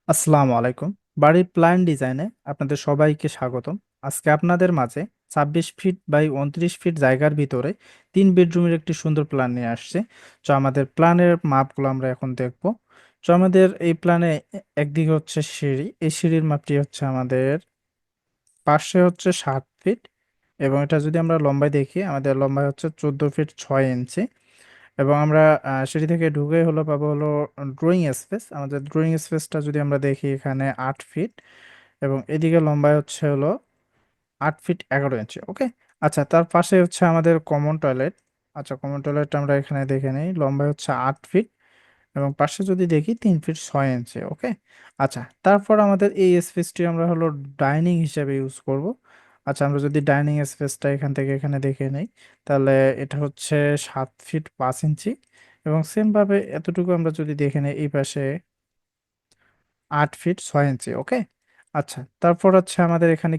আসসালামু আলাইকুম। বাড়ির প্ল্যান ডিজাইনে আপনাদের সবাইকে স্বাগতম। আজকে আপনাদের মাঝে 26 ফিট বাই 29 ফিট জায়গার ভিতরে 3 বেডরুমের একটি সুন্দর প্ল্যান নিয়ে আসছে। আমাদের প্ল্যানের মাপগুলো আমরা এখন দেখব। আমাদের এই প্ল্যানে একদিকে হচ্ছে সিঁড়ি, এই সিঁড়ির মাপটি হচ্ছে আমাদের পাশে হচ্ছে 7 ফিট, এবং এটা যদি আমরা লম্বায় দেখি আমাদের লম্বায় হচ্ছে 14 ফিট 6 ইঞ্চি। এবং আমরা সিঁড়ি থেকে ঢুকে হলো পাবো হলো ড্রয়িং স্পেস। আমাদের ড্রয়িং স্পেসটা যদি আমরা দেখি এখানে 8 ফিট, এবং এদিকে লম্বায় হচ্ছে হলো 8 ফিট 11 ইঞ্চি। ওকে, আচ্ছা, তার পাশে হচ্ছে আমাদের কমন টয়লেট। আচ্ছা, কমন টয়লেটটা আমরা এখানে দেখে নিই, লম্বায় হচ্ছে 8 ফিট, এবং পাশে যদি দেখি 3 ফিট 6 ইঞ্চি। ওকে, আচ্ছা, তারপর আমাদের এই স্পেসটি আমরা হলো ডাইনিং হিসেবে ইউজ করব। আচ্ছা, আমরা যদি ডাইনিং স্পেসটা এখান থেকে এখানে দেখে নেই, তাহলে এটা হচ্ছে 7 ফিট 5 ইঞ্চি, এবং সেম ভাবে এতটুকু আমরা যদি দেখে নেই এই পাশে 8 ফিট 6 ইঞ্চি। ওকে, আচ্ছা, তারপর হচ্ছে আমাদের এখানে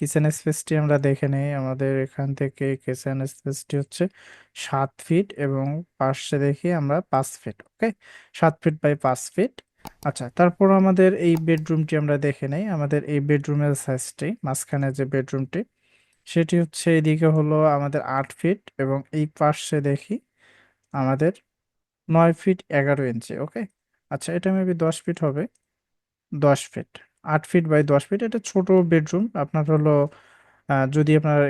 কিচেন স্পেসটি আমরা দেখে নেই। আমাদের এখান থেকে কিচেন স্পেসটি হচ্ছে 7 ফিট, এবং পাশে দেখি আমরা 5 feet. Okay, 7 feet by 5 feet. আচ্ছা, তারপর আমাদের এই বেডরুমটি আমরা দেখে নেই। আমাদের এই বেডরুমের সাইজটি, মাঝখানে যে বেডরুমটি, সেটি হচ্ছে এদিকে হলো আমাদের 8 ফিট, এবং এই পাশে দেখি আমাদের 9 ফিট 11 ইঞ্চি। ওকে, আচ্ছা, এটা মেবি 10 ফিট হবে। 10 ফিট, 8 ফিট বাই 10 ফিট, এটা ছোট বেডরুম। আপনার হলো যদি আপনার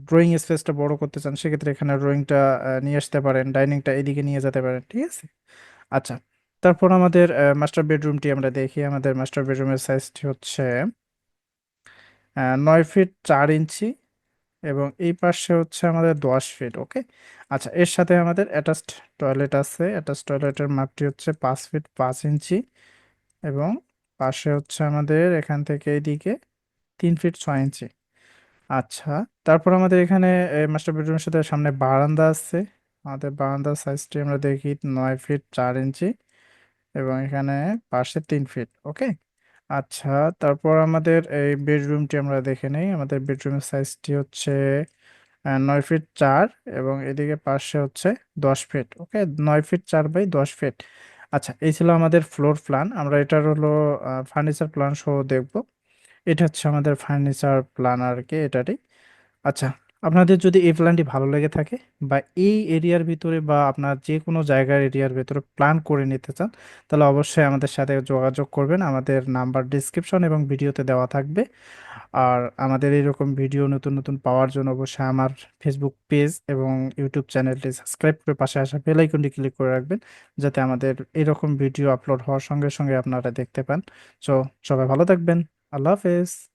ড্রয়িং স্পেসটা বড় করতে চান, সেক্ষেত্রে এখানে ড্রয়িংটা নিয়ে আসতে পারেন, ডাইনিংটা এদিকে নিয়ে যেতে পারেন। ঠিক আছে, আচ্ছা, তারপর আমাদের মাস্টার বেডরুমটি আমরা দেখি। আমাদের মাস্টার বেডরুমের সাইজটি হচ্ছে 9 ফিট 4 ইঞ্চি, এবং এই পাশে হচ্ছে আমাদের 10 ফিট। ওকে, আচ্ছা, এর সাথে আমাদের অ্যাটাচড টয়লেট আছে। অ্যাটাচড টয়লেটের মাপটি হচ্ছে 5 ফিট 5 ইঞ্চি, এবং পাশে হচ্ছে আমাদের এখান থেকে এইদিকে 3 ফিট 6 ইঞ্চি। আচ্ছা, তারপর আমাদের এখানে মাস্টার বেডরুমের সাথে সামনে বারান্দা আছে। আমাদের বারান্দার সাইজটি আমরা দেখি 9 ফিট 4 ইঞ্চি, এবং এখানে পাশে 3 ফিট। ওকে, আচ্ছা, তারপর আমাদের এই বেডরুমটি আমরা দেখে নেই। আমাদের বেডরুমের সাইজটি হচ্ছে 9 ফিট 4, এবং এদিকে পাশে হচ্ছে 10 feet. Okay, 9 feet 4 by 10 feet. আচ্ছা, এই ছিল আমাদের ফ্লোর প্ল্যান। আমরা এটার হলো ফার্নিচার প্ল্যান সহ দেখব। এটা হচ্ছে আমাদের ফার্নিচার প্ল্যান আর কি, এটারই। আচ্ছা, আপনাদের যদি এই প্ল্যানটি ভালো লেগে থাকে, বা এই এরিয়ার ভিতরে বা আপনার যে কোনো জায়গার এরিয়ার ভিতরে প্ল্যান করে নিতে চান, তাহলে অবশ্যই আমাদের সাথে যোগাযোগ করবেন। আমাদের নাম্বার ডিসক্রিপশন এবং ভিডিওতে দেওয়া থাকবে। আর আমাদের এরকম ভিডিও নতুন নতুন পাওয়ার জন্য অবশ্যই আমার ফেসবুক পেজ এবং ইউটিউব চ্যানেলটি সাবস্ক্রাইব করে পাশে আসা বেল আইকনটি ক্লিক করে রাখবেন, যাতে আমাদের এরকম ভিডিও আপলোড হওয়ার সঙ্গে সঙ্গে আপনারা দেখতে পান। সো, সবাই ভালো থাকবেন। আল্লাহ হাফেজ।